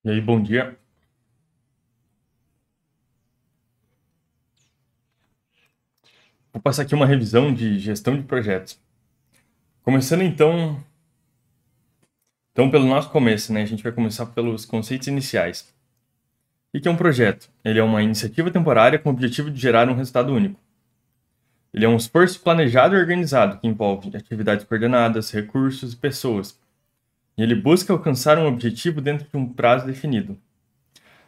E aí, bom dia. Vou passar aqui uma revisão de gestão de projetos. Começando então pelo nosso começo, né? A gente vai começar pelos conceitos iniciais. O que é um projeto? Ele é uma iniciativa temporária com o objetivo de gerar um resultado único. Ele é um esforço planejado e organizado que envolve atividades coordenadas, recursos e pessoas. E ele busca alcançar um objetivo dentro de um prazo definido.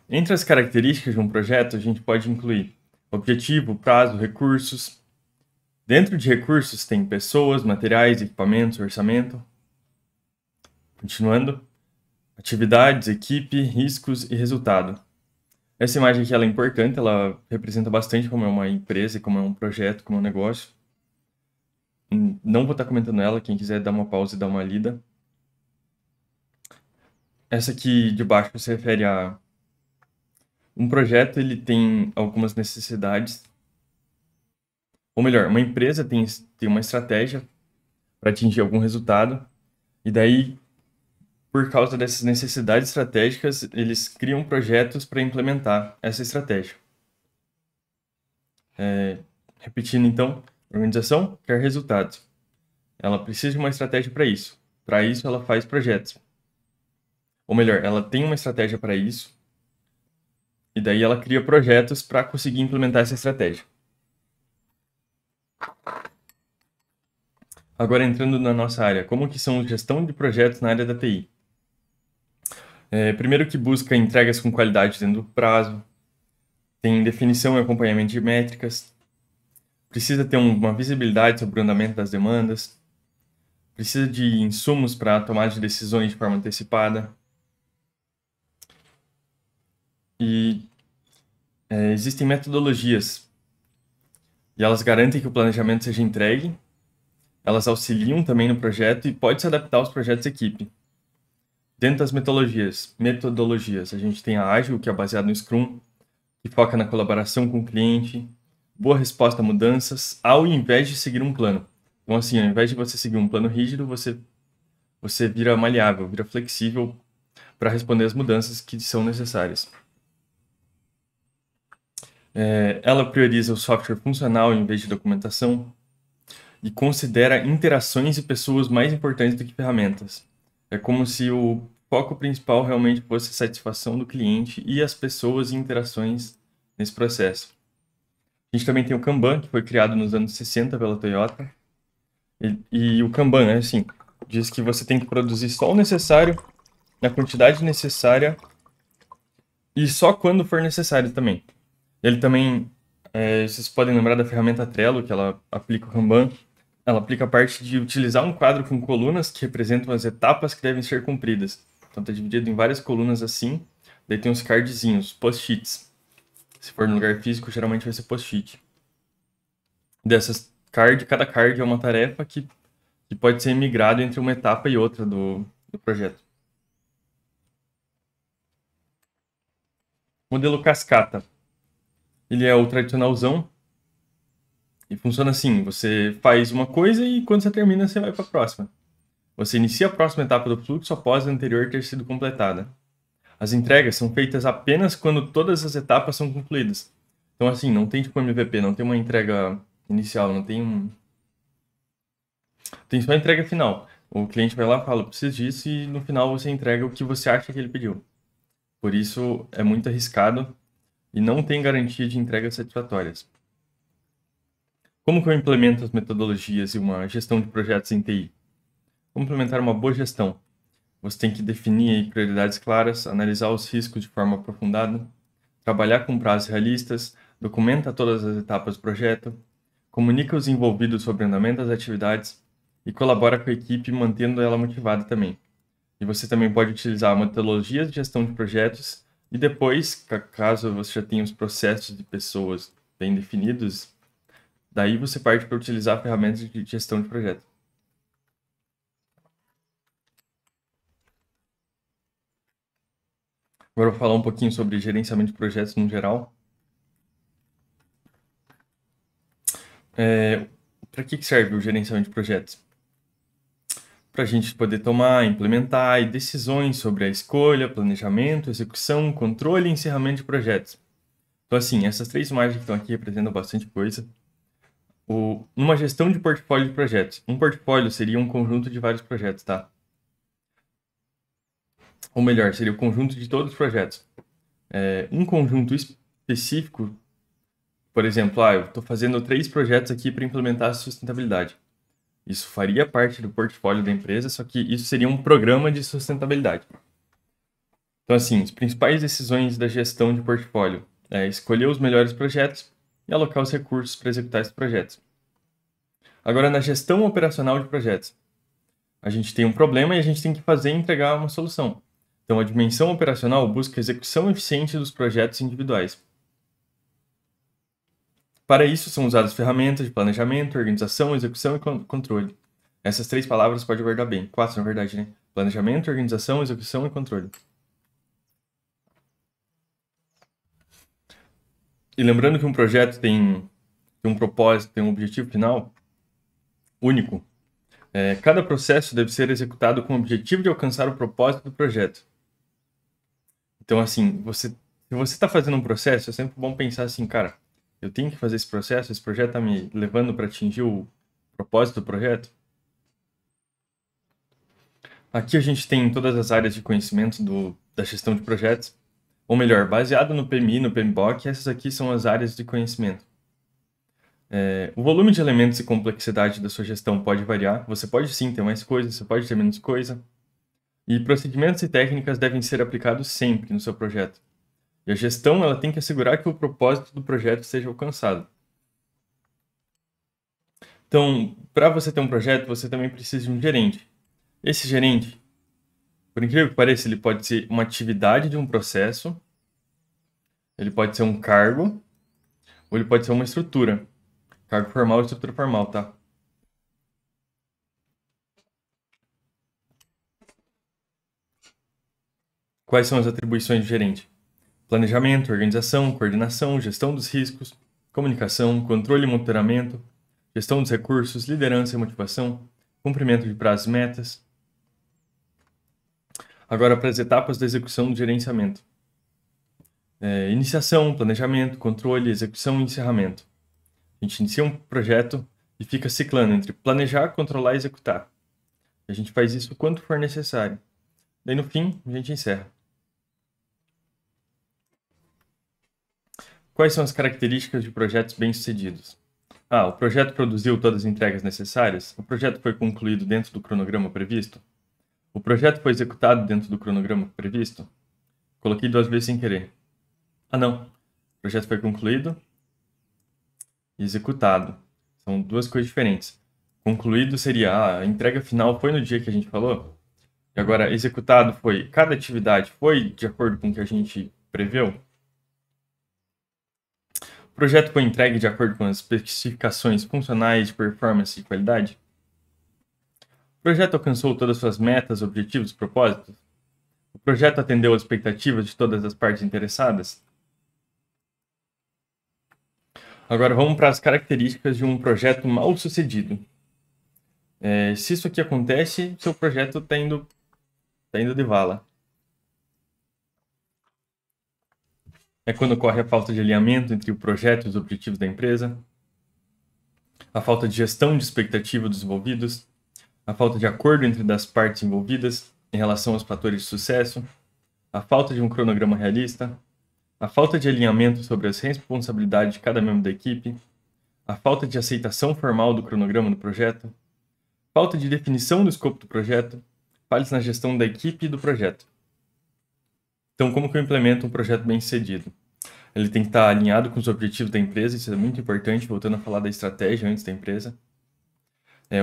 Entre as características de um projeto, a gente pode incluir objetivo, prazo, recursos. Dentro de recursos tem pessoas, materiais, equipamentos, orçamento. Continuando, atividades, equipe, riscos e resultado. Essa imagem aqui ela é importante, ela representa bastante como é uma empresa, como é um projeto, como é um negócio. Não vou estar comentando ela, quem quiser dar uma pausa e dar uma lida. Essa aqui de baixo se refere a um projeto, ele tem algumas necessidades. Ou melhor, uma empresa tem uma estratégia para atingir algum resultado, e daí por causa dessas necessidades estratégicas, eles criam projetos para implementar essa estratégia. Repetindo então, a organização quer resultados. Ela precisa de uma estratégia para isso. Para isso, ela faz projetos. Ou melhor, ela tem uma estratégia para isso, e daí ela cria projetos para conseguir implementar essa estratégia. Agora entrando na nossa área, como que são a gestão de projetos na área da TI? Primeiro que busca entregas com qualidade dentro do prazo, tem definição e acompanhamento de métricas, precisa ter uma visibilidade sobre o andamento das demandas, precisa de insumos para tomar de decisões de forma antecipada e existem metodologias e elas garantem que o planejamento seja entregue, elas auxiliam também no projeto e pode se adaptar aos projetos de equipe. Dentro das metodologias, a gente tem a Ágil, que é baseada no Scrum, que foca na colaboração com o cliente, boa resposta a mudanças, ao invés de seguir um plano. Então, assim, ao invés de você seguir um plano rígido, você vira maleável, vira flexível para responder às mudanças que são necessárias. Ela prioriza o software funcional em vez de documentação e considera interações e pessoas mais importantes do que ferramentas. É como se o foco principal realmente fosse a satisfação do cliente e as pessoas e interações nesse processo. A gente também tem o Kanban, que foi criado nos anos 60 pela Toyota. E o Kanban, né, assim, diz que você tem que produzir só o necessário, na quantidade necessária e só quando for necessário também. Ele também, vocês podem lembrar da ferramenta Trello, que ela aplica o Kanban. Ela aplica a parte de utilizar um quadro com colunas que representam as etapas que devem ser cumpridas. Então está dividido em várias colunas assim, daí tem uns cardzinhos, post-its. Se for no lugar físico, geralmente vai ser post-it. Dessas cada card é uma tarefa que pode ser migrado entre uma etapa e outra do projeto. Modelo cascata. Ele é o tradicionalzão e funciona assim: você faz uma coisa e quando você termina, você vai para a próxima. Você inicia a próxima etapa do fluxo após a anterior ter sido completada. As entregas são feitas apenas quando todas as etapas são concluídas. Então, assim, não tem tipo MVP, não tem uma entrega inicial, não tem um. Tem só a entrega final. O cliente vai lá e fala, preciso disso, e no final você entrega o que você acha que ele pediu. Por isso, é muito arriscado e não tem garantia de entregas satisfatórias. Como que eu implemento as metodologias e uma gestão de projetos em TI? Como implementar uma boa gestão? Você tem que definir aí prioridades claras, analisar os riscos de forma aprofundada, trabalhar com prazos realistas, documenta todas as etapas do projeto, comunica os envolvidos sobre o andamento das atividades e colabora com a equipe mantendo ela motivada também. E você também pode utilizar metodologias de gestão de projetos e depois, caso você já tenha os processos de pessoas bem definidos, daí você parte para utilizar ferramentas de gestão de projetos. Agora eu vou falar um pouquinho sobre gerenciamento de projetos no geral. Para que serve o gerenciamento de projetos? para a gente poder tomar, implementar e decisões sobre a escolha, planejamento, execução, controle e encerramento de projetos. Então, assim, essas três imagens que estão aqui representam bastante coisa. Numa gestão de portfólio de projetos. Um portfólio seria um conjunto de vários projetos, tá? Ou melhor, seria o conjunto de todos os projetos. Um conjunto específico, por exemplo, eu estou fazendo 3 projetos aqui para implementar a sustentabilidade. Isso faria parte do portfólio da empresa, só que isso seria um programa de sustentabilidade. Então, assim, as principais decisões da gestão de portfólio é escolher os melhores projetos e alocar os recursos para executar esses projetos. Agora, na gestão operacional de projetos, a gente tem um problema e a gente tem que fazer e entregar uma solução. Então, a dimensão operacional busca a execução eficiente dos projetos individuais. Para isso, são usadas ferramentas de planejamento, organização, execução e controle. Essas 3 palavras pode guardar bem. 4, na verdade, né? Planejamento, organização, execução e controle. E lembrando que um projeto tem um propósito, tem um objetivo final único. Cada processo deve ser executado com o objetivo de alcançar o propósito do projeto. Então, assim, se você está fazendo um processo, é sempre bom pensar assim, cara, eu tenho que fazer esse processo, esse projeto está me levando para atingir o propósito do projeto. Aqui a gente tem todas as áreas de conhecimento da gestão de projetos, ou melhor, baseado no PMI, no PMBOK, essas aqui são as áreas de conhecimento. O volume de elementos e complexidade da sua gestão pode variar, você pode sim ter mais coisa, você pode ter menos coisa, e procedimentos e técnicas devem ser aplicados sempre no seu projeto. E a gestão ela tem que assegurar que o propósito do projeto seja alcançado. Então, para você ter um projeto, você também precisa de um gerente. Esse gerente, por incrível que pareça, ele pode ser uma atividade de um processo, ele pode ser um cargo, ou ele pode ser uma estrutura. Cargo formal e estrutura formal, tá? Quais são as atribuições do gerente? Planejamento, organização, coordenação, gestão dos riscos, comunicação, controle e monitoramento, gestão dos recursos, liderança e motivação, cumprimento de prazos e metas. Agora, para as etapas da execução do gerenciamento. Iniciação, planejamento, controle, execução e encerramento. A gente inicia um projeto e fica ciclando entre planejar, controlar e executar. A gente faz isso o quanto for necessário. Daí, no fim, a gente encerra. Quais são as características de projetos bem-sucedidos? O projeto produziu todas as entregas necessárias? O projeto foi concluído dentro do cronograma previsto? O projeto foi executado dentro do cronograma previsto? Coloquei 2 vezes sem querer. Não. O projeto foi concluído e executado. São 2 coisas diferentes. Concluído seria a entrega final foi no dia que a gente falou. E agora, executado foi cada atividade foi de acordo com o que a gente preveu? O projeto foi entregue de acordo com as especificações funcionais, de performance e qualidade? O projeto alcançou todas as suas metas, objetivos e propósitos? O projeto atendeu às expectativas de todas as partes interessadas? Agora vamos para as características de um projeto mal sucedido. Se isso aqui acontece, seu projeto está indo de vala. É quando ocorre a falta de alinhamento entre o projeto e os objetivos da empresa, a falta de gestão de expectativa dos envolvidos, a falta de acordo entre as partes envolvidas em relação aos fatores de sucesso, a falta de um cronograma realista, a falta de alinhamento sobre as responsabilidades de cada membro da equipe, a falta de aceitação formal do cronograma do projeto, falta de definição do escopo do projeto, falhas na gestão da equipe e do projeto. Então, como que eu implemento um projeto bem-sucedido? Ele tem que estar alinhado com os objetivos da empresa, isso é muito importante, voltando a falar da estratégia antes da empresa.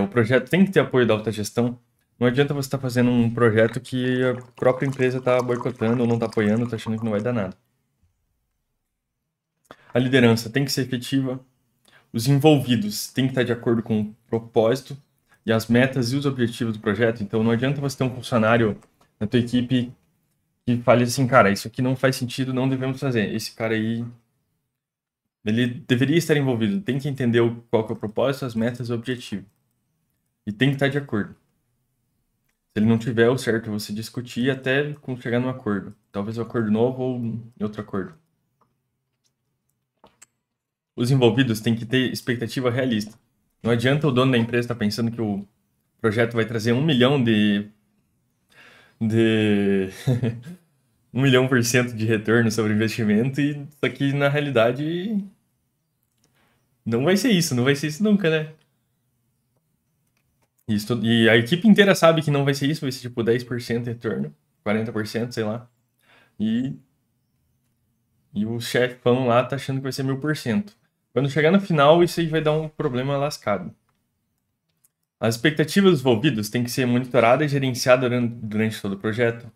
O projeto tem que ter apoio da alta gestão. Não adianta você estar fazendo um projeto que a própria empresa está boicotando ou não está apoiando, está achando que não vai dar nada. A liderança tem que ser efetiva. Os envolvidos têm que estar de acordo com o propósito e as metas e os objetivos do projeto. Então, não adianta você ter um funcionário na tua equipe que fale assim, cara, isso aqui não faz sentido, não devemos fazer. Esse cara aí, ele deveria estar envolvido, tem que entender qual que é o propósito, as metas e o objetivo. E tem que estar de acordo. Se ele não tiver, o certo é você discutir até chegar num acordo. Talvez um acordo novo ou outro acordo. Os envolvidos têm que ter expectativa realista. Não adianta o dono da empresa estar pensando que o projeto vai trazer 1 milhão de 1 milhão% de retorno sobre investimento e isso aqui na realidade não vai ser isso, não vai ser isso nunca, né? Isso, e a equipe inteira sabe que não vai ser isso, vai ser tipo 10% de retorno, 40%, sei lá. E, e o chefão lá tá achando que vai ser 1000%. Quando chegar no final, isso aí vai dar um problema lascado. As expectativas dos envolvidos têm que ser monitoradas e gerenciadas durante todo o projeto.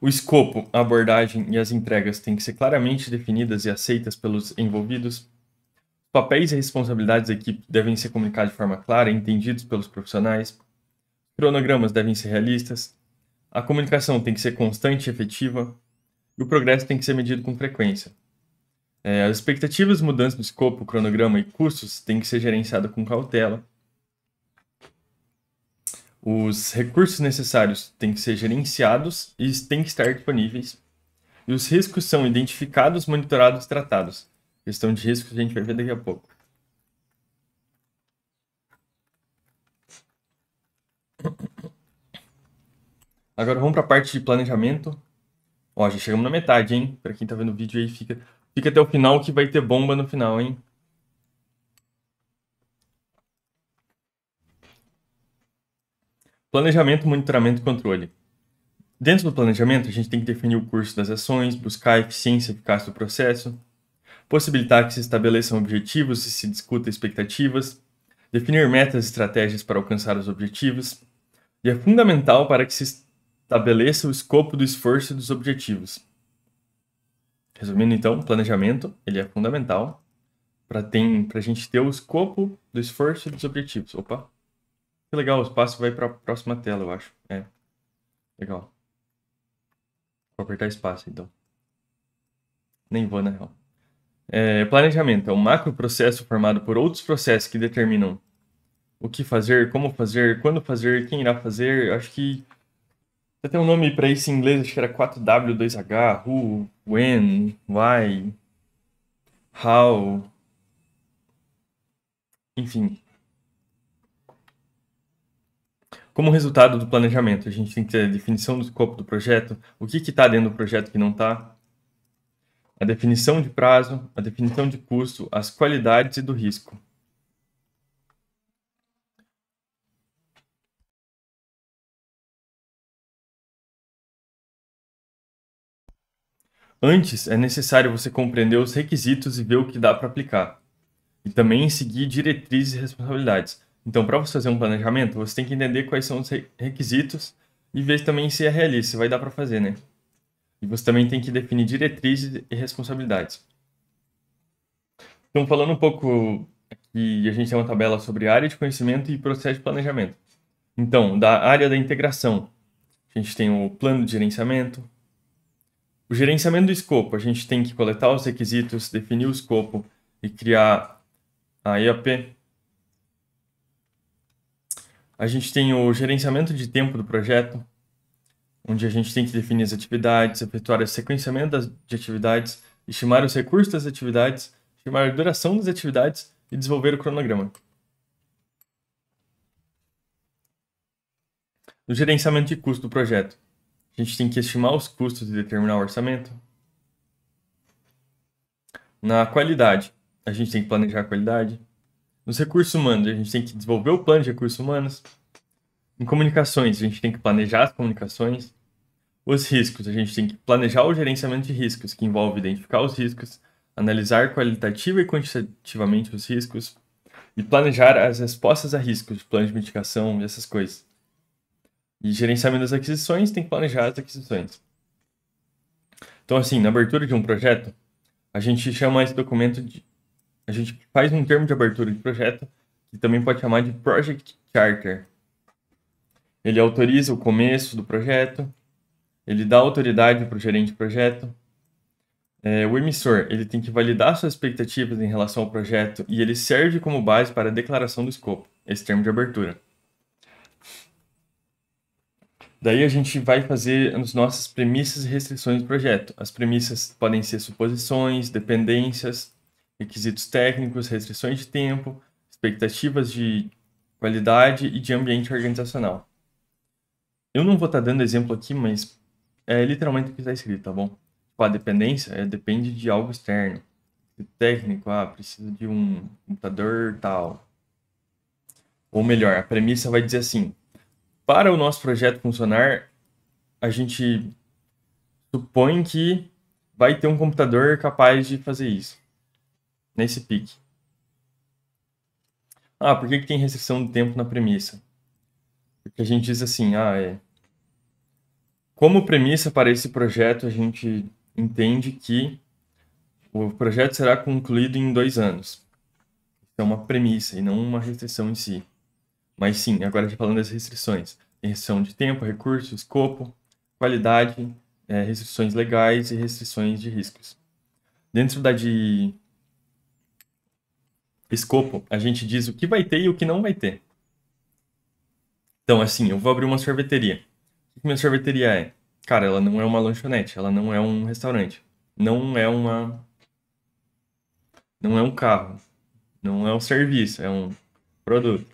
O escopo, a abordagem e as entregas têm que ser claramente definidas e aceitas pelos envolvidos. Os papéis e responsabilidades da equipe devem ser comunicados de forma clara e entendidos pelos profissionais. Os cronogramas devem ser realistas. A comunicação tem que ser constante e efetiva. E o progresso tem que ser medido com frequência. As expectativas, mudanças do escopo, cronograma e custos têm que ser gerenciadas com cautela. Os recursos necessários têm que ser gerenciados e têm que estar disponíveis. E os riscos são identificados, monitorados e tratados. Questão de riscos a gente vai ver daqui a pouco. Agora vamos para a parte de planejamento. Ó, já chegamos na metade, hein? Para quem tá vendo o vídeo aí, fica até o final que vai ter bomba no final, hein? Planejamento, monitoramento e controle. Dentro do planejamento, a gente tem que definir o curso das ações, buscar a eficiência e eficácia do processo, possibilitar que se estabeleçam objetivos e se discuta expectativas, definir metas e estratégias para alcançar os objetivos, e é fundamental para que se estabeleça o escopo do esforço e dos objetivos. Resumindo, então, o planejamento ele é fundamental para a gente ter o escopo do esforço e dos objetivos. Opa! Que legal, o espaço vai para a próxima tela, eu acho. Legal. Vou apertar espaço, então. Nem vou, na real. Planejamento é um macro processo formado por outros processos que determinam o que fazer, como fazer, quando fazer, quem irá fazer. Acho que tem um nome para isso em inglês, acho que era 4W, 2H, who, when, why, how. Enfim. Como resultado do planejamento, a gente tem que ter a definição do escopo do projeto, o que está dentro do projeto que não está, a definição de prazo, a definição de custo, as qualidades e do risco. Antes, é necessário você compreender os requisitos e ver o que dá para aplicar. E também seguir diretrizes e responsabilidades. Então, para você fazer um planejamento, você tem que entender quais são os requisitos e ver também se é realista, se vai dar para fazer, né? E você também tem que definir diretrizes e responsabilidades. Então, falando um pouco aqui, a gente tem uma tabela sobre área de conhecimento e processo de planejamento. Então, da área da integração, a gente tem o plano de gerenciamento. O gerenciamento do escopo, a gente tem que coletar os requisitos, definir o escopo e criar a EAP. A gente tem o gerenciamento de tempo do projeto, onde a gente tem que definir as atividades, efetuar o sequenciamento de atividades, estimar os recursos das atividades, estimar a duração das atividades e desenvolver o cronograma. No gerenciamento de custo do projeto, a gente tem que estimar os custos e determinar o orçamento. Na qualidade, a gente tem que planejar a qualidade. Nos recursos humanos, a gente tem que desenvolver o plano de recursos humanos. Em comunicações, a gente tem que planejar as comunicações. Os riscos, a gente tem que planejar o gerenciamento de riscos, que envolve identificar os riscos, analisar qualitativa e quantitativamente os riscos e planejar as respostas a riscos, plano de mitigação e essas coisas. E gerenciamento das aquisições, tem que planejar as aquisições. Então, assim, na abertura de um projeto, a gente chama esse documento de... A gente faz um termo de abertura de projeto, que também pode chamar de Project Charter. Ele autoriza o começo do projeto, ele dá autoridade para o gerente de projeto. O emissor, ele tem que validar suas expectativas em relação ao projeto e ele serve como base para a declaração do escopo, esse termo de abertura. Daí a gente vai fazer as nossas premissas e restrições do projeto. As premissas podem ser suposições, dependências, requisitos técnicos, restrições de tempo, expectativas de qualidade e de ambiente organizacional. Eu não vou estar dando exemplo aqui, mas é literalmente o que está escrito, tá bom? Tipo, a dependência depende de algo externo. Técnico, precisa de um computador tal. Ou melhor, a premissa vai dizer assim: para o nosso projeto funcionar, a gente supõe que vai ter um computador capaz de fazer isso, nesse pique. Por que tem restrição de tempo na premissa? Porque a gente diz assim, como premissa para esse projeto, a gente entende que o projeto será concluído em 2 anos. É uma premissa e não uma restrição em si. Mas sim, agora já falando das restrições. Tem restrição de tempo, recurso, escopo, qualidade, restrições legais e restrições de riscos. Dentro da de escopo, a gente diz o que vai ter e o que não vai ter. Então, assim, eu vou abrir uma sorveteria. O que minha sorveteria é? Cara, ela não é uma lanchonete, ela não é um restaurante, não é não é um carro, não é um serviço, é um produto.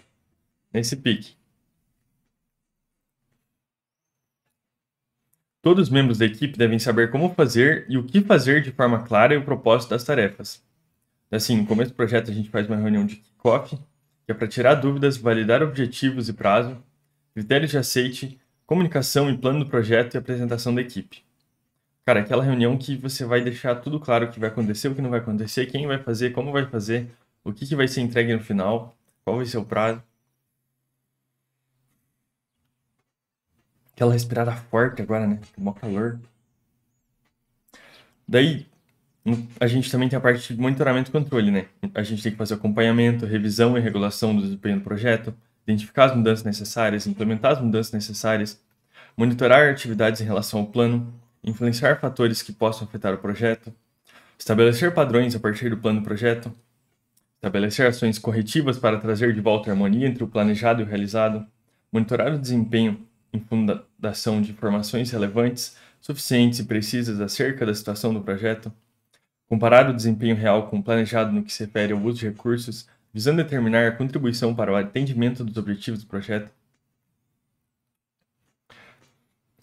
Nesse pique. Todos os membros da equipe devem saber como fazer e o que fazer de forma clara e o propósito das tarefas. Assim, no começo do projeto a gente faz uma reunião de kickoff, que é para tirar dúvidas, validar objetivos e prazo, critérios de aceite, comunicação e plano do projeto e apresentação da equipe. Cara, aquela reunião que você vai deixar tudo claro o que vai acontecer, o que não vai acontecer, quem vai fazer, como vai fazer, o que vai ser entregue no final, qual vai ser o prazo. Aquela respirada forte agora, né? Mó calor. Daí, a gente também tem a parte de monitoramento e controle, né? A gente tem que fazer acompanhamento, revisão e regulação do desempenho do projeto, identificar as mudanças necessárias, implementar as mudanças necessárias, monitorar atividades em relação ao plano, influenciar fatores que possam afetar o projeto, estabelecer padrões a partir do plano do projeto, estabelecer ações corretivas para trazer de volta a harmonia entre o planejado e o realizado, monitorar o desempenho em fundação de informações relevantes, suficientes e precisas acerca da situação do projeto, comparar o desempenho real com o planejado no que se refere ao uso de recursos, visando determinar a contribuição para o atendimento dos objetivos do projeto.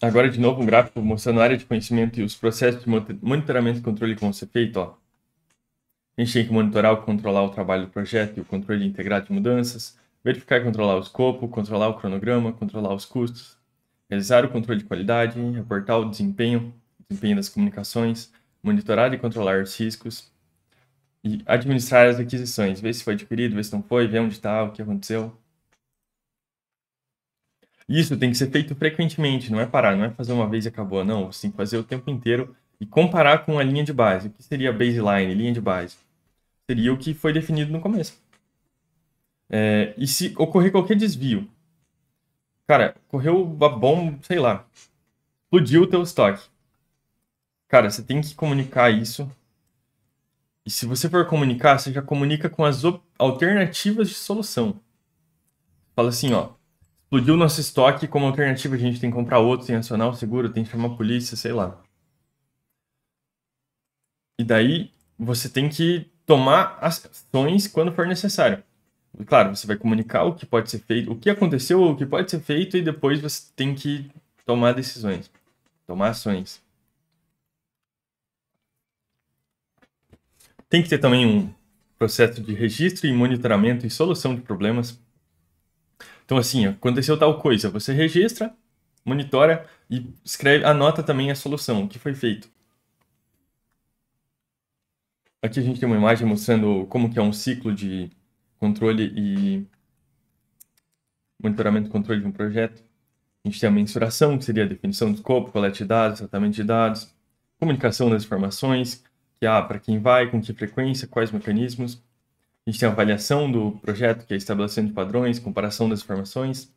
Agora, de novo, um gráfico mostrando a área de conhecimento e os processos de monitoramento e controle que vão ser feitos. A gente tem que monitorar ou controlar o trabalho do projeto e o controle integrado de mudanças, verificar e controlar o escopo, controlar o cronograma, controlar os custos, realizar o controle de qualidade, reportar o desempenho das comunicações, monitorar e controlar os riscos, e administrar as aquisições, ver se foi adquirido, ver se não foi, ver onde está, o que aconteceu. Isso tem que ser feito frequentemente, não é parar, não é fazer uma vez e acabou, não. Você tem que fazer o tempo inteiro e comparar com a linha de base. O que seria baseline, linha de base? Seria o que foi definido no começo. E se ocorrer qualquer desvio, cara, correu a bomba, sei lá, explodiu o teu estoque. Cara, você tem que comunicar isso. E se você for comunicar, você já comunica com as alternativas de solução. Fala assim, ó, explodiu nosso estoque, como alternativa a gente tem que comprar outro, tem que acionar o seguro, tem que chamar a polícia, sei lá. E daí você tem que tomar ações quando for necessário. Claro, você vai comunicar o que pode ser feito, o que aconteceu, o que pode ser feito, e depois você tem que tomar decisões, tomar ações. Tem que ter também um processo de registro e monitoramento e solução de problemas. Então, assim, aconteceu tal coisa, você registra, monitora e escreve, anota também a solução, o que foi feito. Aqui a gente tem uma imagem mostrando como que é um ciclo de controle e monitoramento e controle de um projeto. A gente tem a mensuração, que seria a definição do escopo, coleta de dados, tratamento de dados, comunicação das informações, que é para quem vai, com que frequência, quais mecanismos. A gente tem a avaliação do projeto, que é estabelecimento de padrões, comparação das informações,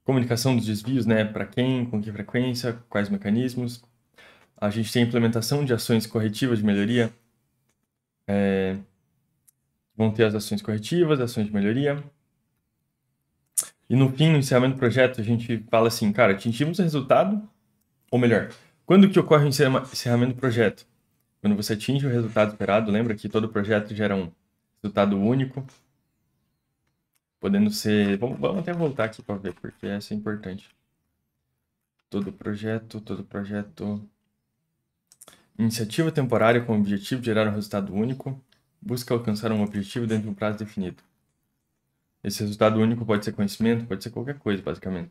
comunicação dos desvios, né, para quem, com que frequência, quais mecanismos. A gente tem a implementação de ações corretivas de melhoria. Vão ter as ações corretivas, ações de melhoria. E no fim, no encerramento do projeto, a gente fala assim, cara, atingimos o resultado, ou melhor, quando que ocorre o encerramento do projeto? Quando você atinge o resultado esperado, lembra que todo projeto gera um resultado único, podendo ser... Vamos até voltar aqui para ver, porque essa é importante. Todo projeto... Iniciativa temporária com o objetivo de gerar um resultado único, busca alcançar um objetivo dentro de um prazo definido. Esse resultado único pode ser conhecimento, pode ser qualquer coisa, basicamente.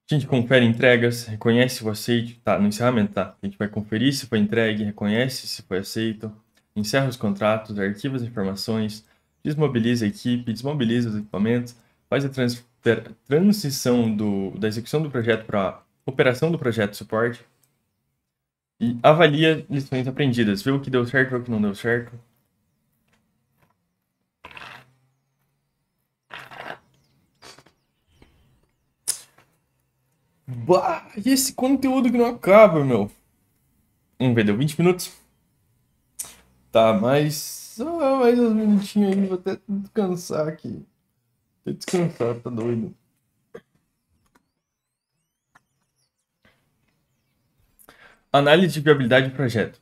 A gente confere entregas, reconhece o aceite, tá, no encerramento, tá? A gente vai conferir se foi entregue, reconhece se foi aceito, encerra os contratos, arquiva as informações, desmobiliza a equipe, desmobiliza os equipamentos, faz a transição da execução do projeto para operação do projeto de suporte e avalia lições aprendidas, vê o que deu certo, vê o que não deu certo. Bah, e esse conteúdo que não acaba, meu. Vamos ver, deu 20 minutos? Tá, mais uns minutinhos aí, vou até descansar aqui. Até descansar, tá doido. Análise de viabilidade de projeto.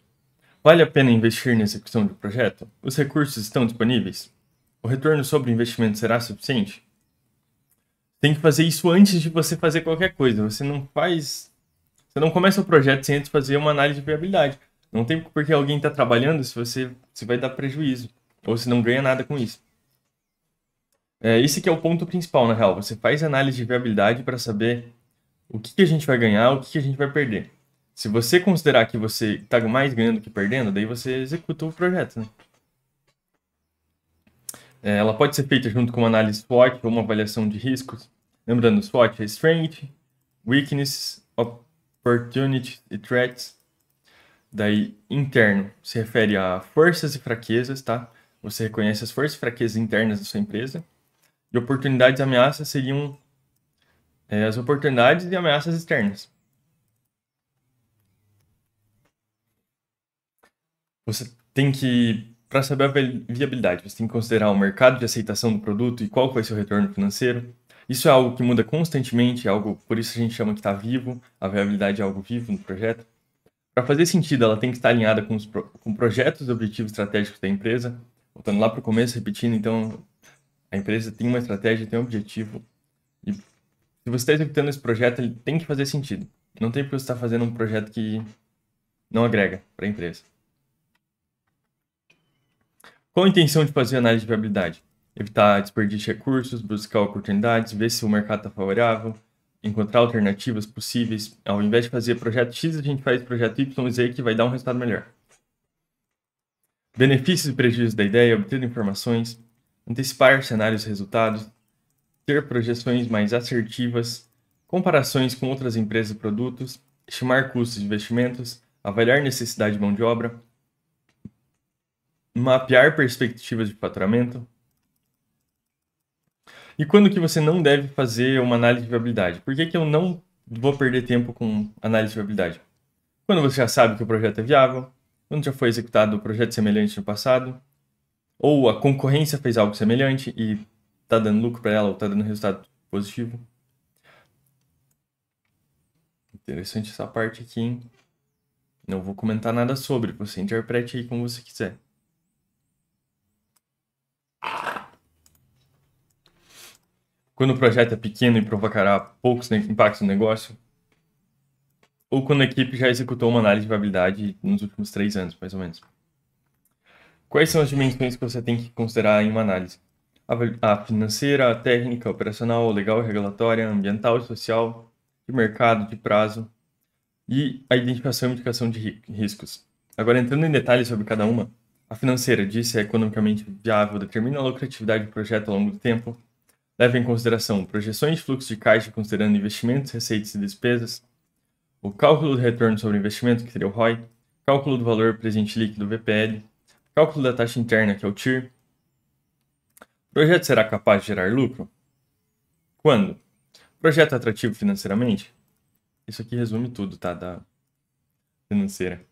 Vale a pena investir na execução de um projeto? Os recursos estão disponíveis? O retorno sobre o investimento será suficiente? Tem que fazer isso antes de você fazer qualquer coisa. Você não começa o projeto sem antes fazer uma análise de viabilidade. Não tem porque alguém está trabalhando se vai dar prejuízo. Ou se não ganha nada com isso. Esse que é o ponto principal, na real. Você faz análise de viabilidade para saber o que a gente vai ganhar, o que a gente vai perder. Se você considerar que você está mais ganhando que perdendo, daí você executa o projeto, né? Ela pode ser feita junto com uma análise SWOT ou uma avaliação de riscos. Lembrando, SWOT é Strength, Weakness, Opportunity e Threats. Daí, interno, se refere a forças e fraquezas, tá? Você reconhece as forças e fraquezas internas da sua empresa. E oportunidades e ameaças seriam as oportunidades e ameaças externas. Você tem que, para saber a viabilidade, você tem que considerar o mercado de aceitação do produto e qual vai ser o retorno financeiro. Isso é algo que muda constantemente, por isso a gente chama que está vivo, a viabilidade é algo vivo no projeto. Para fazer sentido, ela tem que estar alinhada com projetos e objetivos estratégicos da empresa. Voltando lá para o começo, repetindo, então, a empresa tem uma estratégia, tem um objetivo. E se você está executando esse projeto, ele tem que fazer sentido. Não tem porque você está fazendo um projeto que não agrega para a empresa. Qual a intenção de fazer análise de viabilidade? Evitar desperdício de recursos, buscar oportunidades, ver se o mercado está favorável, encontrar alternativas possíveis. Ao invés de fazer projeto X, a gente faz projeto Y e Z que vai dar um resultado melhor. Benefícios e prejuízos da ideia, obter informações, antecipar cenários e resultados, ter projeções mais assertivas, comparações com outras empresas e produtos, estimar custos de investimentos, avaliar necessidade de mão de obra, mapear perspectivas de faturamento. E quando que você não deve fazer uma análise de viabilidade? Por que eu não vou perder tempo com análise de viabilidade? Quando você já sabe que o projeto é viável, quando já foi executado um projeto semelhante no passado, ou a concorrência fez algo semelhante e está dando lucro para ela ou está dando resultado positivo. Interessante essa parte aqui, hein? Não vou comentar nada sobre, você interprete aí como você quiser. Quando o projeto é pequeno e provocará poucos impactos no negócio, ou quando a equipe já executou uma análise de viabilidade nos últimos 3 anos, mais ou menos. Quais são as dimensões que você tem que considerar em uma análise? A financeira, a técnica, a operacional, legal e regulatória, ambiental e social, de mercado, de prazo, e a identificação e indicação de riscos. Agora, entrando em detalhes sobre cada uma, a financeira diz se é economicamente viável, determina a lucratividade do projeto ao longo do tempo, leva em consideração projeções de fluxo de caixa considerando investimentos, receitas e despesas, o cálculo do retorno sobre o investimento, que seria o ROI, cálculo do valor presente líquido, VPL, cálculo da taxa interna, que é o TIR. O projeto será capaz de gerar lucro? Quando? Projeto atrativo financeiramente? Isso aqui resume tudo, tá? Da financeira.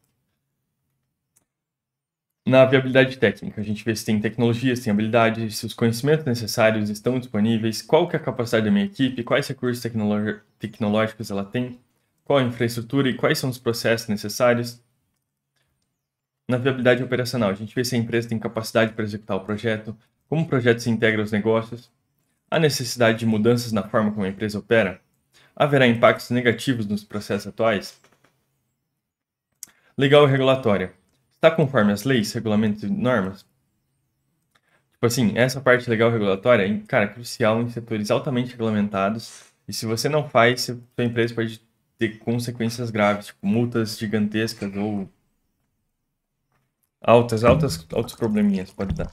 Na viabilidade técnica, a gente vê se tem tecnologias, tem habilidades, se os conhecimentos necessários estão disponíveis, qual que é a capacidade da minha equipe, quais recursos tecnológicos ela tem, qual a infraestrutura e quais são os processos necessários. Na viabilidade operacional, a gente vê se a empresa tem capacidade para executar o projeto, como o projeto se integra aos negócios, a necessidade de mudanças na forma como a empresa opera, haverá impactos negativos nos processos atuais. Legal e regulatória. Está conforme as leis, regulamentos e normas? Tipo assim, essa parte legal e regulatória, cara, é crucial em setores altamente regulamentados. E se você não faz, sua empresa pode ter consequências graves, tipo multas gigantescas ou altos probleminhas pode dar.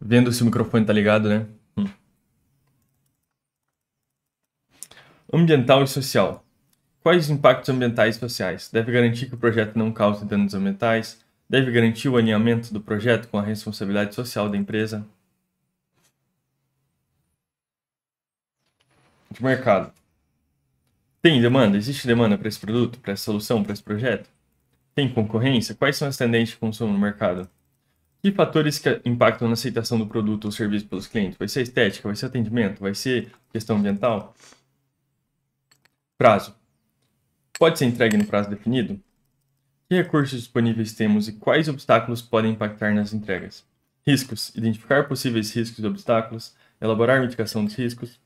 Vendo se o microfone tá ligado, né? Ambiental e social. Quais os impactos ambientais e sociais? Deve garantir que o projeto não cause danos ambientais? Deve garantir o alinhamento do projeto com a responsabilidade social da empresa? De mercado. Tem demanda? Existe demanda para esse produto, para essa solução, para esse projeto? Tem concorrência? Quais são as tendências de consumo no mercado? Que fatores que impactam na aceitação do produto ou serviço pelos clientes? Vai ser estética? Vai ser atendimento? Vai ser questão ambiental? Prazo. Pode ser entregue no prazo definido? Que recursos disponíveis temos e quais obstáculos podem impactar nas entregas? Riscos. Identificar possíveis riscos e obstáculos. Elaborar mitigação dos riscos.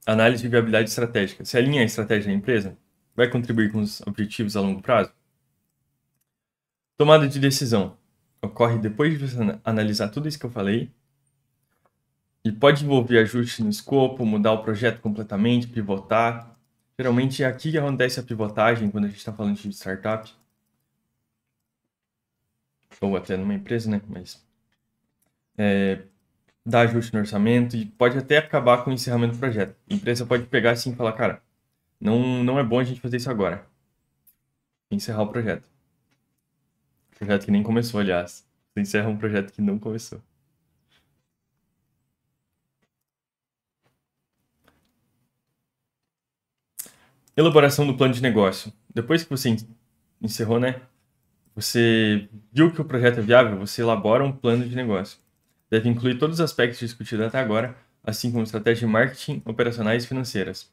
Análise de viabilidade estratégica. Se alinha a estratégia da empresa? Vai contribuir com os objetivos a longo prazo? Tomada de decisão. Ocorre depois de você analisar tudo isso que eu falei. E pode envolver ajustes no escopo, mudar o projeto completamente, pivotar. Geralmente é aqui que acontece a pivotagem quando a gente está falando de startup. Ou até numa empresa, né? Mas dá ajuste no orçamento e pode até acabar com o encerramento do projeto. A empresa pode pegar assim e falar, cara, não é bom a gente fazer isso agora. Encerrar o projeto. Projeto que nem começou, aliás. Você encerra um projeto que não começou. Elaboração do plano de negócio. Depois que você encerrou, né? Você viu que o projeto é viável, você elabora um plano de negócio. Deve incluir todos os aspectos discutidos até agora, assim como estratégia de marketing, operacionais e financeiras.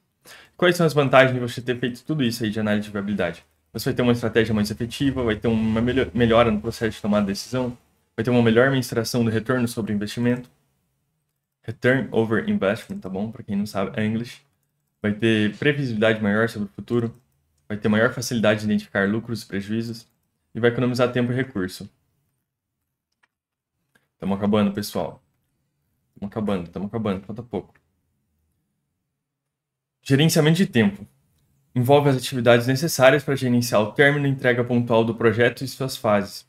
Quais são as vantagens de você ter feito tudo isso aí de análise de viabilidade? Você vai ter uma estratégia mais efetiva, vai ter uma melhora no processo de tomada de decisão, vai ter uma melhor mensuração do retorno sobre investimento. Return over investment, tá bom? Para quem não sabe, é inglês. Vai ter previsibilidade maior sobre o futuro, vai ter maior facilidade de identificar lucros e prejuízos e vai economizar tempo e recurso. Estamos acabando, pessoal. Estamos acabando, falta pouco. Gerenciamento de tempo. Envolve as atividades necessárias para gerenciar o término e entrega pontual do projeto e suas fases.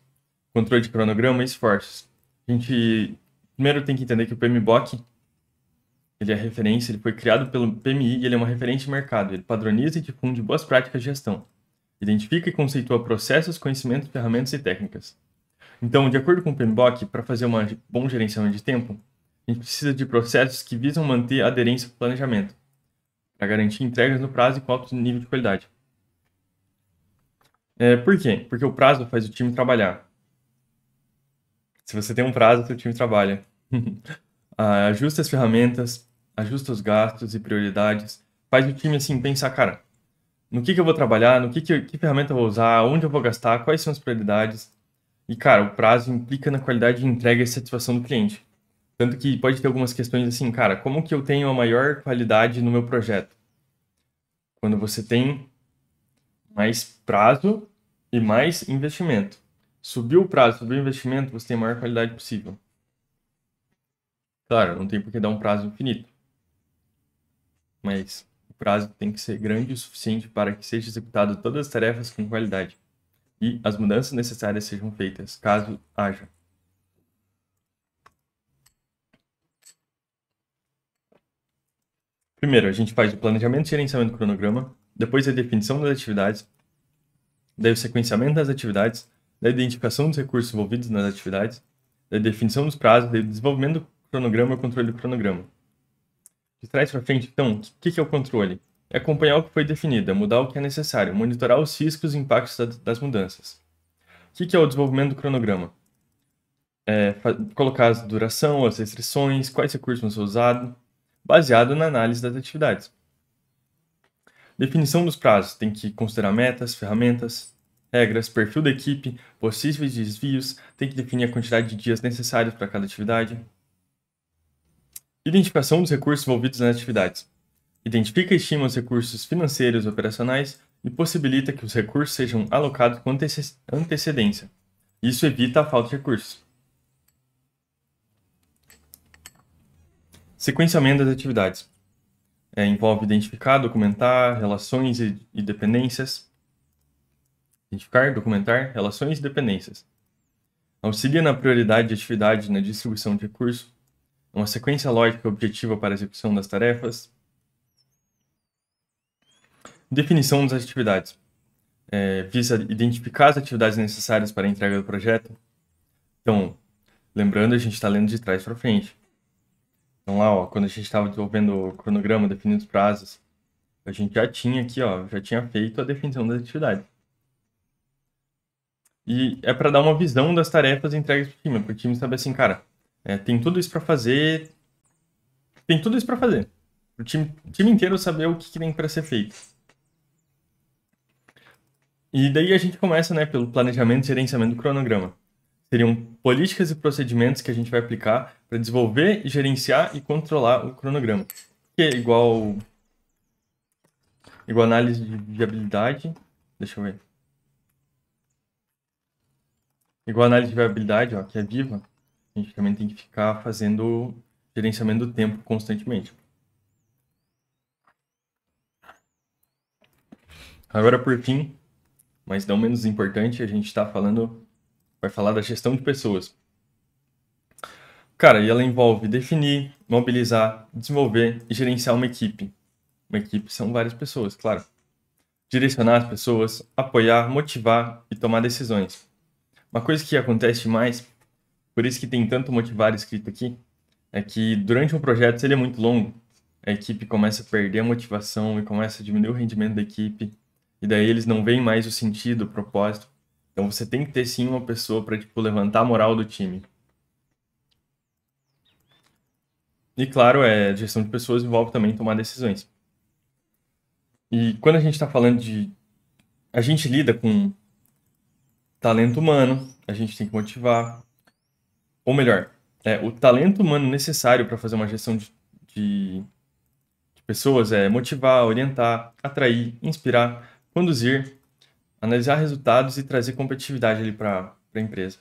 Controle de cronograma e esforços. A gente primeiro tem que entender que o PMBOK, ele é referência, ele foi criado pelo PMI e ele é uma referência de mercado. Ele padroniza e difunde boas práticas de gestão. Identifica e conceitua processos, conhecimentos, ferramentas e técnicas. Então, de acordo com o PMBOK, para fazer um bom gerenciamento de tempo, a gente precisa de processos que visam manter a aderência ao planejamento, para garantir entregas no prazo e com alto nível de qualidade. Por quê? Porque o prazo faz o time trabalhar. Se você tem um prazo, seu time trabalha. Ajusta as ferramentas, ajusta os gastos e prioridades. Faz o time assim pensar, cara, no que eu vou trabalhar, que ferramenta eu vou usar, onde eu vou gastar, quais são as prioridades. E, cara, o prazo implica na qualidade de entrega e satisfação do cliente. Tanto que pode ter algumas questões assim, cara, como que eu tenho a maior qualidade no meu projeto? Quando você tem mais prazo e mais investimento. Subiu o prazo, subiu o investimento, você tem a maior qualidade possível. Claro, não tem por que dar um prazo infinito. Mas o prazo tem que ser grande o suficiente para que seja executado todas as tarefas com qualidade. E as mudanças necessárias sejam feitas, caso haja. Primeiro, a gente faz o planejamento e gerenciamento do cronograma, depois a definição das atividades, daí o sequenciamento das atividades, da identificação dos recursos envolvidos nas atividades, da definição dos prazos, do desenvolvimento do cronograma e o controle do cronograma. De trás para frente, então, o que é o controle? é acompanhar o que foi definido, é mudar o que é necessário, monitorar os riscos e impactos das mudanças. O que é o desenvolvimento do cronograma? Colocar a duração, as restrições, quais recursos vão ser usados, baseado na análise das atividades. Definição dos prazos, tem que considerar metas, ferramentas, regras, perfil da equipe, possíveis desvios, tem que definir a quantidade de dias necessários para cada atividade. Identificação dos recursos envolvidos nas atividades. Identifica e estima os recursos financeiros e operacionais e possibilita que os recursos sejam alocados com antecedência. Isso evita a falta de recursos. Sequenciamento das atividades. Envolve identificar, documentar relações e dependências. Identificar, documentar relações e dependências. Auxilia na prioridade de atividade e na distribuição de recursos. Uma sequência lógica objetiva para a execução das tarefas. Definição das atividades. Visa identificar as atividades necessárias para a entrega do projeto. Então, lembrando, a gente está lendo de trás para frente. Então lá, ó, quando a gente estava desenvolvendo o cronograma, definindo os prazos, a gente já tinha aqui, ó, já tinha feito a definição das atividades. E é para dar uma visão das tarefas entregues para o time, para o time saber assim, cara, tem tudo isso para fazer, tem tudo isso para fazer. O time inteiro saber o que tem para ser feito. E daí a gente começa, né, pelo planejamento e gerenciamento do cronograma. Seriam políticas e procedimentos que a gente vai aplicar para desenvolver, gerenciar e controlar o cronograma. Que é igual análise de viabilidade. Deixa eu ver. Igual análise de viabilidade, ó, que é viva. A gente também tem que ficar fazendo gerenciamento do tempo constantemente. Agora, por fim, mas não menos importante, a gente vai falar da gestão de pessoas. Cara, e ela envolve definir, mobilizar, desenvolver e gerenciar uma equipe. Uma equipe são várias pessoas, claro. Direcionar as pessoas, apoiar, motivar e tomar decisões. Uma coisa que acontece mais, por isso que tem tanto motivar escrito aqui, é que durante um projeto, se ele é muito longo, a equipe começa a perder a motivação e começa a diminuir o rendimento da equipe, e daí eles não veem mais o sentido, o propósito. Então você tem que ter sim uma pessoa para tipo, levantar a moral do time. E claro, gestão de pessoas envolve também tomar decisões. E quando a gente está falando de... A gente lida com talento humano, a gente tem que motivar. Ou melhor, o talento humano necessário para fazer uma gestão de pessoas é motivar, orientar, atrair, inspirar, conduzir, analisar resultados e trazer competitividade ali para a empresa.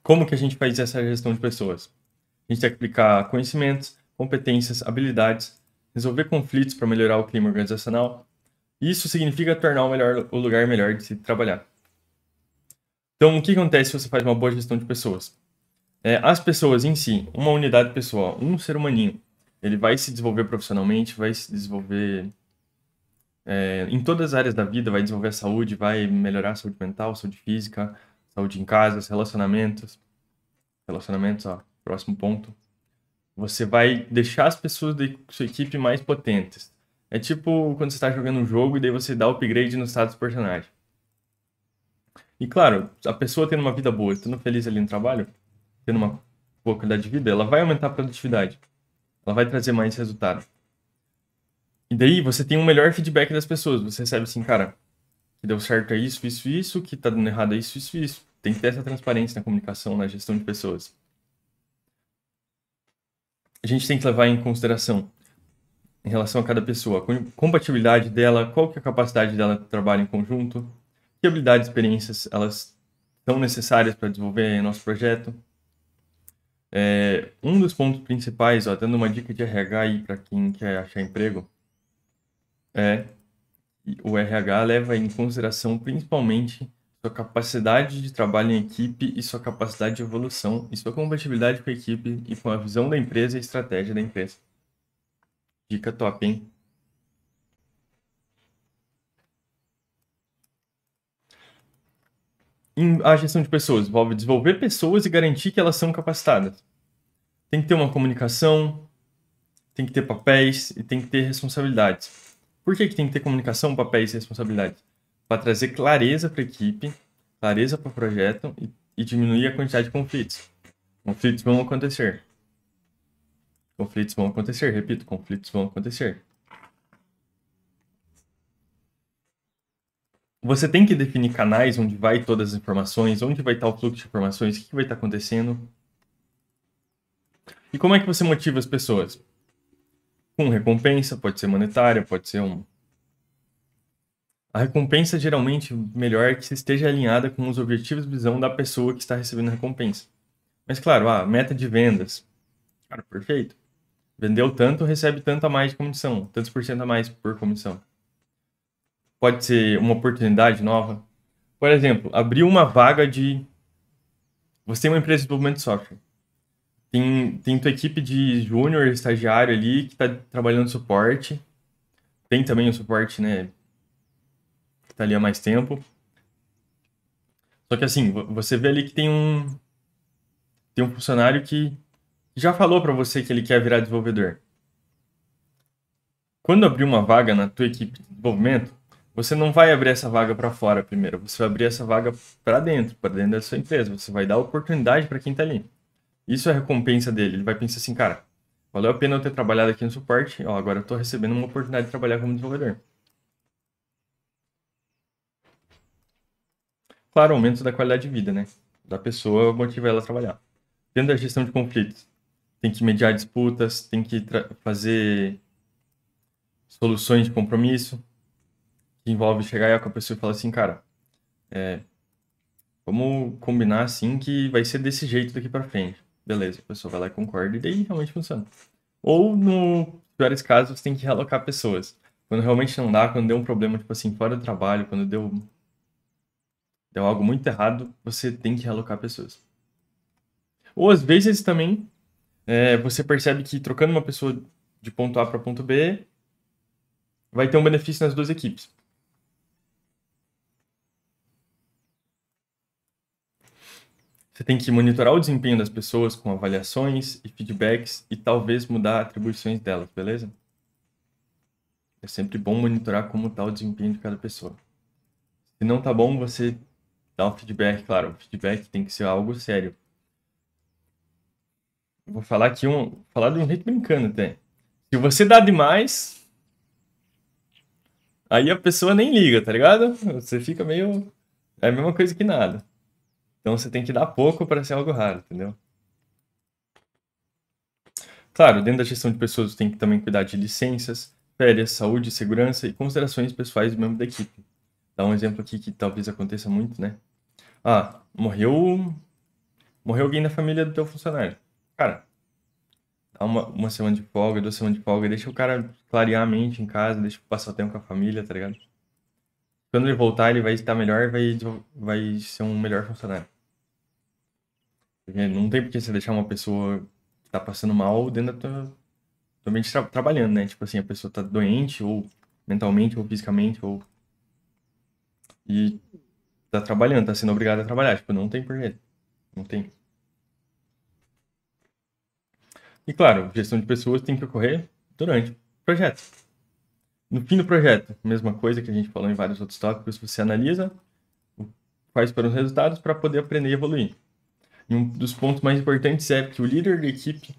Como que a gente faz essa gestão de pessoas? A gente tem que aplicar conhecimentos, competências, habilidades, resolver conflitos para melhorar o clima organizacional. Isso significa tornar o lugar melhor de se trabalhar. Então, o que acontece se você faz uma boa gestão de pessoas? As pessoas em si, uma unidade pessoal, um ser humaninho, ele vai se desenvolver profissionalmente, vai se desenvolver em todas as áreas da vida, vai desenvolver a saúde, vai melhorar a saúde mental, saúde física, saúde em casa, relacionamentos. Relacionamentos, ó, próximo ponto. Você vai deixar as pessoas da sua equipe mais potentes. É tipo quando você está jogando um jogo e daí você dá upgrade no status do personagem. E claro, a pessoa tendo uma vida boa, estando feliz ali no trabalho, tendo uma boa qualidade de vida, ela vai aumentar a produtividade. Ela vai trazer mais resultado. E daí você tem um melhor feedback das pessoas. Você recebe assim, cara, que deu certo é isso, isso, isso, que tá dando errado é isso, isso, isso. Tem que ter essa transparência na comunicação, na gestão de pessoas. A gente tem que levar em consideração, em relação a cada pessoa, a compatibilidade dela, qual que é a capacidade dela de trabalho em conjunto, que habilidades e experiências elas são necessárias para desenvolver nosso projeto. Um dos pontos principais, ó, dando uma dica de RH aí para quem quer achar emprego, o RH leva em consideração principalmente sua capacidade de trabalho em equipe e sua capacidade de evolução e sua compatibilidade com a equipe e com a visão da empresa e a estratégia da empresa. Dica top, hein? A gestão de pessoas envolve desenvolver pessoas e garantir que elas são capacitadas. Tem que ter uma comunicação, tem que ter papéis e tem que ter responsabilidades. Por que tem que ter comunicação, papéis e responsabilidades? Para trazer clareza para a equipe, clareza para o projeto e diminuir a quantidade de conflitos. Conflitos vão acontecer. Conflitos vão acontecer, repito, conflitos vão acontecer. Você tem que definir canais onde vai todas as informações, onde vai estar o fluxo de informações, o que vai estar acontecendo. E como é que você motiva as pessoas? Com recompensa, pode ser monetária, pode ser um... A recompensa geralmente melhor é que você esteja alinhada com os objetivos de visão da pessoa que está recebendo a recompensa. Mas claro, meta de vendas. Cara, perfeito. Vendeu tanto, recebe tanto a mais de comissão, tantos por cento a mais por comissão. Pode ser uma oportunidade nova. Por exemplo, abriu uma vaga de... Você tem uma empresa de desenvolvimento de software. Tem tua equipe de júnior, estagiário ali, que está trabalhando suporte. Tem também o suporte, né, que está ali há mais tempo. Só que assim, você vê ali que tem um funcionário que já falou para você que ele quer virar desenvolvedor. Quando abrir uma vaga na tua equipe de desenvolvimento, você não vai abrir essa vaga para fora primeiro, você vai abrir essa vaga para dentro da sua empresa. Você vai dar oportunidade para quem está ali. Isso é a recompensa dele. Ele vai pensar assim, cara, valeu a pena eu ter trabalhado aqui no suporte, agora eu estou recebendo uma oportunidade de trabalhar como desenvolvedor. Claro, aumento da qualidade de vida, né? Da pessoa, motiva ela a trabalhar. Dentro da gestão de conflitos, tem que mediar disputas, tem que fazer soluções de compromisso, que envolve chegar com a pessoa e falar assim, cara, vamos combinar assim que vai ser desse jeito daqui para frente. Beleza, a pessoa vai lá e concorda, e daí realmente funciona. Ou, no piores casos, você tem que realocar pessoas. Quando realmente não dá, quando deu um problema, tipo assim, fora do trabalho, quando deu algo muito errado, você tem que realocar pessoas. Ou às vezes também, você percebe que trocando uma pessoa de ponto A para ponto B, vai ter um benefício nas duas equipes. Você tem que monitorar o desempenho das pessoas com avaliações e feedbacks e talvez mudar atribuições delas, beleza? É sempre bom monitorar como está o desempenho de cada pessoa. Se não tá bom, você dá um feedback, claro. O feedback tem que ser algo sério. Eu vou falar aqui falar de um jeito brincando até. Se você dá demais, aí a pessoa nem liga, tá ligado? Você fica meio... É a mesma coisa que nada. Então você tem que dar pouco para ser algo raro, entendeu? Claro, dentro da gestão de pessoas você tem que também cuidar de licenças, férias, saúde, segurança e considerações pessoais do membro da equipe. Dá um exemplo aqui que talvez aconteça muito, né? Morreu alguém da família do teu funcionário. Cara, dá uma semana de folga, 2 semanas de folga, deixa o cara clarear a mente em casa, deixa passar tempo com a família, tá ligado? Quando ele voltar, ele vai estar melhor, vai ser um melhor funcionário. Porque não tem por que você deixar uma pessoa que tá passando mal dentro da tua mente trabalhando, né? Tipo assim, a pessoa tá doente, ou mentalmente, ou fisicamente, e tá trabalhando, tá sendo obrigado a trabalhar. Tipo, não tem porquê. Não tem. E claro, gestão de pessoas tem que ocorrer durante o projeto. No fim do projeto, mesma coisa que a gente falou em vários outros tópicos, você analisa quais foram os resultados para poder aprender e evoluir. E um dos pontos mais importantes é que o líder da equipe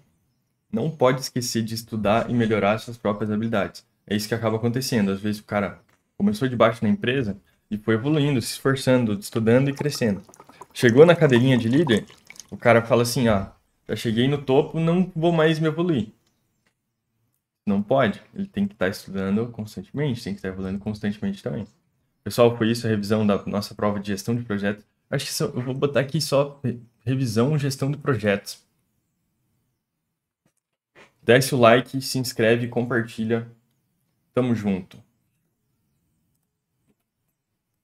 não pode esquecer de estudar e melhorar suas próprias habilidades. É isso que acaba acontecendo. Às vezes o cara começou de baixo na empresa e foi evoluindo, se esforçando, estudando e crescendo. Chegou na cadeirinha de líder, o cara fala assim, já cheguei no topo, não vou mais me evoluir. Não pode. Ele tem que estar estudando constantemente, tem que estar evoluindo constantemente também. Pessoal, foi isso a revisão da nossa prova de gestão de projetos. Acho que eu vou botar aqui só revisão, gestão de projetos. Desce o like, se inscreve, compartilha. Tamo junto.